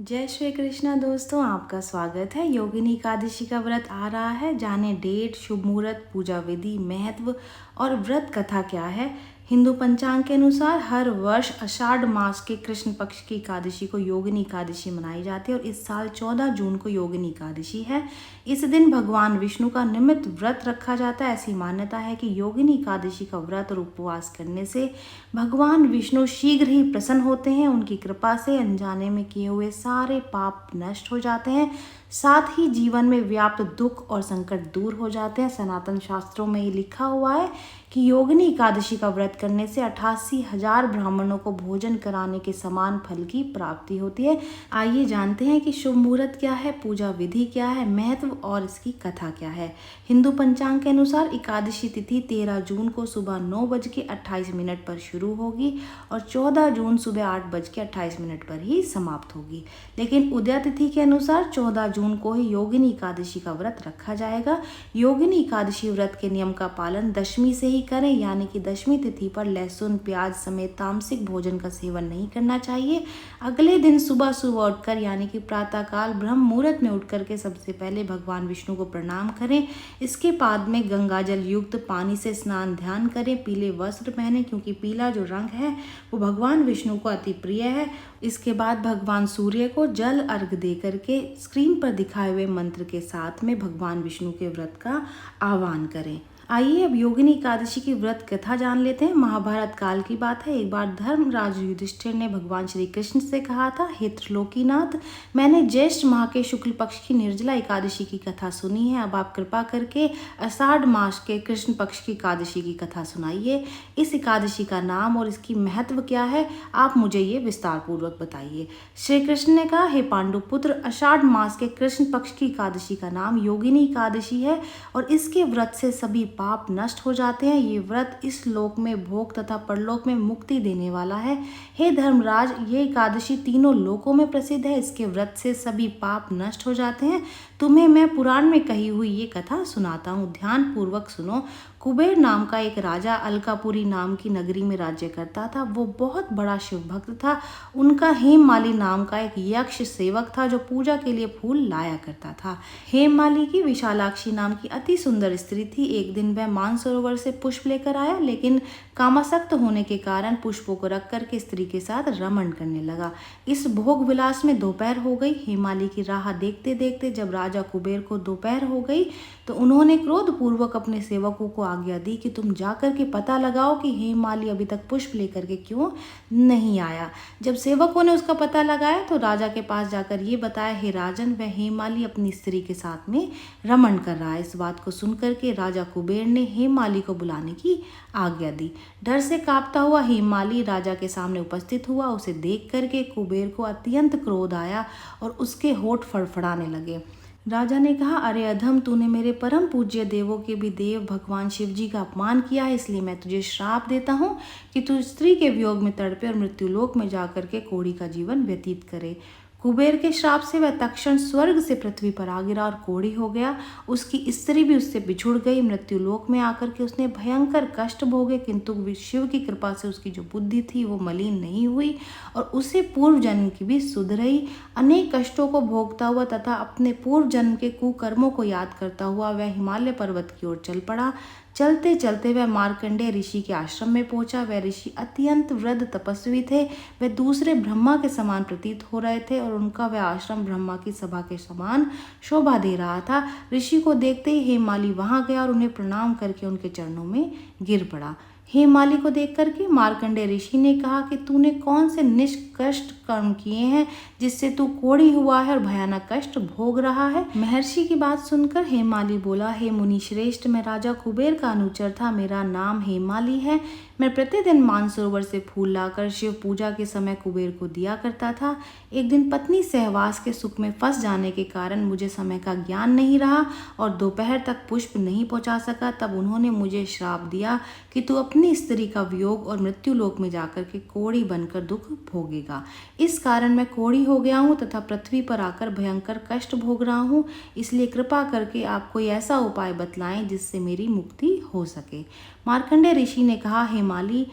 जय श्री कृष्णा दोस्तों, आपका स्वागत है। योगिनी एकादशी का व्रत आ रहा है। जाने डेट, शुभ मुहूर्त, पूजा विधि, महत्व और व्रत कथा क्या है। हिंदू पंचांग के अनुसार हर वर्ष आषाढ़ मास के कृष्ण पक्ष की एकादशी को योगिनी एकादशी मनाई जाती है और इस साल 14 जून को योगिनी एकादशी है। इस दिन भगवान विष्णु का निमित्त व्रत रखा जाता है। ऐसी मान्यता है कि योगिनी एकादशी का व्रत और उपवास करने से भगवान विष्णु शीघ्र ही प्रसन्न होते हैं। उनकी कृपा से अनजाने में किए हुए सारे पाप नष्ट हो जाते हैं, साथ ही जीवन में व्याप्त दुख और संकट दूर हो जाते हैं। सनातन शास्त्रों में ये लिखा हुआ है कि योगिनी एकादशी का व्रत करने से 88,000 ब्राह्मणों को भोजन कराने के समान फल की प्राप्ति होती है। आइए जानते हैं कि शुभ मुहूर्त क्या है, पूजा विधि क्या है, महत्व और इसकी कथा क्या है। हिंदू पंचांग के अनुसार एकादशी तिथि 13 जून को सुबह 9:28 पर शुरू होगी और 14 जून सुबह 8:28 पर ही समाप्त होगी। लेकिन उदय तिथि के अनुसार 14 जून को ही योगिनी एकादशी का व्रत रखा जाएगा। योगिनी एकादशी व्रत के नियम का पालन दशमी से ही करें, यानी कि दशमी तिथि पर लहसुन, प्याज समेत तामसिक भोजन का सेवन नहीं करना चाहिए। अगले दिन सुबह सुबह उठकर यानी कि प्रातःकाल ब्रह्म मुहूर्त में उठकर के सबसे पहले भगवान विष्णु को प्रणाम करें। इसके बाद में गंगा जल युक्त पानी से स्नान ध्यान करें। पीले वस्त्र पहने, क्योंकि पीला जो रंग है वो भगवान विष्णु को अति प्रिय है। इसके बाद भगवान सूर्य को जल अर्घ दे करके स्क्रीन पर दिखाए हुए मंत्र के साथ में भगवान विष्णु के व्रत का आह्वान करें। आइए अब योगिनी एकादशी की व्रत कथा जान लेते हैं। महाभारत काल की बात है। एक बार धर्मराज युधिष्ठिर ने भगवान श्री कृष्ण से कहा था, हे त्रिलोकीनाथ, मैंने ज्येष्ठ माह के शुक्ल पक्ष की निर्जला एकादशी की कथा सुनी है। अब आप कृपा करके आषाढ़ मास के कृष्ण पक्ष की एकादशी की कथा सुनाइए। इस एकादशी का नाम और इसकी महत्व क्या है, आप मुझे ये विस्तार पूर्वक बताइए। श्री कृष्ण ने कहा, हे पांडुपुत्र, आषाढ़ मास के कृष्ण पक्ष की एकादशी का नाम योगिनी एकादशी है और इसके व्रत से सभी पाप नष्ट हो जाते हैं। ये व्रत इस लोक में भोग तथा परलोक में मुक्ति देने वाला है। हे धर्मराज, ये एकादशी तीनों लोकों में प्रसिद्ध है। इसके व्रत से सभी पाप नष्ट हो जाते हैं। तुम्हें मैं पुराण में कही हुई ये कथा सुनाता हूँ, ध्यान पूर्वक सुनो। कुबेर नाम का एक राजा अलकापुरी नाम की नगरी में राज्य करता था। वो बहुत बड़ा शिव भक्त था। उनका हेममाली नाम का एक यक्ष सेवक था जो पूजा के लिए फूल लाया करता था। हेममाली की विशालाक्षी नाम की अति सुंदर स्त्री थी। एक दिन वह मानसरोवर से पुष्प लेकर आया, लेकिन कामासक्त होने के कारण पुष्पों को रख करके स्त्री के साथ रमण करने लगा। इस भोग विलास में दोपहर हो गई। हेममाली की राह देखते देखते जब राजा कुबेर को दोपहर हो गई तो उन्होंने क्रोध पूर्वक अपने सेवकों को आज्ञा दी कि तुम जाकर के पता लगाओ कि हेममाली अभी तक पुष्प लेकर के क्यों नहीं आया। जब सेवकों ने उसका पता लगाया तो राजा के पास जाकर ये बताया, हे राजन, वह हेममाली अपनी स्त्री के साथ में रमण कर रहा है। इस बात को सुनकर के राजा कुबेर ने हेममाली को बुलाने की आज्ञा दी। डर से कांपता हुआ हेममाली राजा के सामने उपस्थित हुआ। उसे देख करके कुबेर को अत्यंत क्रोध आया और उसके होठ फड़फड़ाने लगे। राजा ने कहा, अरे अधम, तूने मेरे परम पूज्य देवों के भी देव भगवान शिव जी का अपमान किया है, इसलिए मैं तुझे श्राप देता हूँ कि तू स्त्री के वियोग में तड़पे और मृत्युलोक में जाकर के कोढ़ी का जीवन व्यतीत करे। कुबेर के श्राप से वह तत्क्षण स्वर्ग से पृथ्वी पर आ गिरा और कोढ़ी हो गया। उसकी स्त्री भी उससे बिछुड़ गई। मृत्युलोक में आकर के उसने भयंकर कष्ट भोगे, किंतु शिव की कृपा से उसकी जो बुद्धि थी वो मलिन नहीं हुई और उसे पूर्व जन्म की भी सुध रही। अनेक कष्टों को भोगता हुआ तथा अपने पूर्व जन्म के कुकर्मों को याद करता हुआ वह हिमालय पर्वत की ओर चल पड़ा। चलते चलते वह मार्कंडेय ऋषि के आश्रम में पहुंचा। वह ऋषि अत्यंत वृद्ध तपस्वी थे। वह दूसरे ब्रह्मा के समान प्रतीत हो रहे थे और उनका वह आश्रम ब्रह्मा की सभा के समान शोभा दे रहा था। ऋषि को देखते ही हेममाली वहां गया और उन्हें प्रणाम करके उनके चरणों में गिर पड़ा। हेममाली को देख करके मार्कंडेय ऋषि ने कहा कि तूने कौन से निष्कष्ट कर्म किए हैं जिससे तू कोढ़ी हुआ है और भयानक कष्ट भोग रहा है। महर्षि की बात सुनकर हेममाली बोला, हे मुनि श्रेष्ठ, मैं राजा कुबेर का अनुचर था। मेरा नाम हेममाली है। मैं प्रतिदिन मानसरोवर से फूल लाकर शिव पूजा के समय कुबेर को दिया करता था। एक दिन पत्नी सहवास के सुख में फंस जाने के कारण मुझे समय का ज्ञान नहीं रहा और दोपहर तक पुष्प नहीं पहुंचा सका। तब उन्होंने मुझे श्राप दिया कि तू अपनी स्त्री का वियोग और मृत्युलोक में जाकर के कोढ़ी बनकर दुख भोगेगा। इस कारण मैं कोढ़ी हो गया हूँ तथा पृथ्वी पर आकर भयंकर कष्ट भोग रहा हूँ। इसलिए कृपा करके आप कोई ऐसा उपाय बतलाएं जिससे मेरी मुक्ति हो सके। मार्कंडेय ऋषि ने कहा, हेममाली,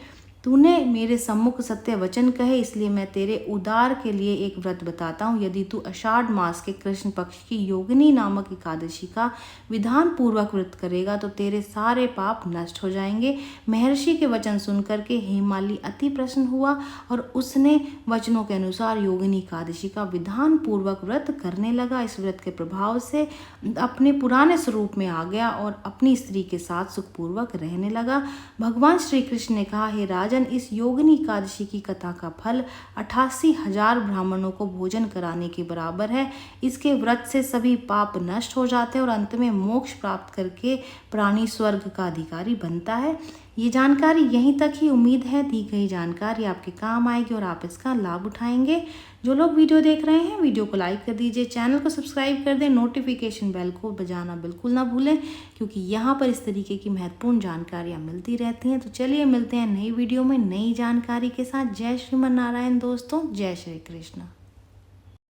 तूने मेरे सम्मुख सत्य वचन कहे, इसलिए मैं तेरे उद्धार के लिए एक व्रत बताता हूँ। यदि तू आषाढ़ मास के कृष्ण पक्ष की योगिनी नामक एकादशी का विधान पूर्वक व्रत करेगा तो तेरे सारे पाप नष्ट हो जाएंगे। महर्षि के वचन सुनकर के हेमाली अति प्रसन्न हुआ और उसने वचनों के अनुसार योगिनी एकादशी का विधान पूर्वक व्रत करने लगा। इस व्रत के प्रभाव से अपने पुराने स्वरूप में आ गया और अपनी स्त्री के साथ सुखपूर्वक रहने लगा। भगवान श्री कृष्ण ने कहा, हे राजन, इस योगिनी एकादशी की कथा का फल 88,000 ब्राह्मणों को भोजन कराने के बराबर है। इसके व्रत से सभी पाप नष्ट हो जाते हैं और अंत में मोक्ष प्राप्त करके प्राणी स्वर्ग का अधिकारी बनता है। ये जानकारी यहीं तक ही। उम्मीद है दी गई जानकारी आपके काम आएगी और आप इसका लाभ उठाएंगे। जो लोग वीडियो देख रहे हैं, वीडियो को लाइक कर दीजिए, चैनल को सब्सक्राइब कर दें, नोटिफिकेशन बेल को बजाना बिल्कुल ना भूलें, क्योंकि यहाँ पर इस तरीके की महत्वपूर्ण जानकारियाँ मिलती रहती हैं। तो चलिए मिलते हैं नई वीडियो में नई जानकारी के साथ। जय श्रीमन नारायण दोस्तों, जय श्री कृष्ण।